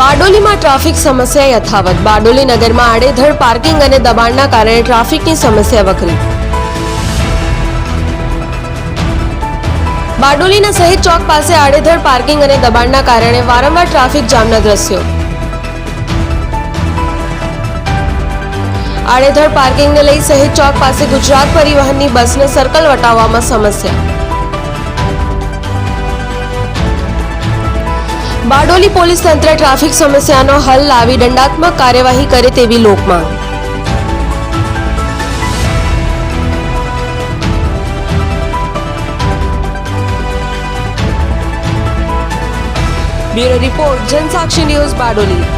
બારડોલીમાં traffic સમસ્યા યથાવત. બારડોલી નગરમાં આડેધડ પાર્કિંગ અને દબાણના કારણે ટ્રાફિકની સમસ્યા વકરી. બારડોલીના શહીદ ચોક પાસે આડેધડ પાર્કિંગ અને દબાણના કારણે વારંવાર ટ્રાફિક જામના દ્રશ્યો. આડેધડ પાર્કિંગને લઈ શહીદ ચોક પાસે ગુજરાત પરિવહનની બસને સર્કલ વટાવવામાં સમસ્યા. બારડોલી પોલીસ તંત્ર ટ્રાફિક સમસ્યાનો હલ લાવી દંડાત્મક કાર્યવાહી કરે તેવી લોકમાંગ. Bureau report, Jansakshi news, Bardoli.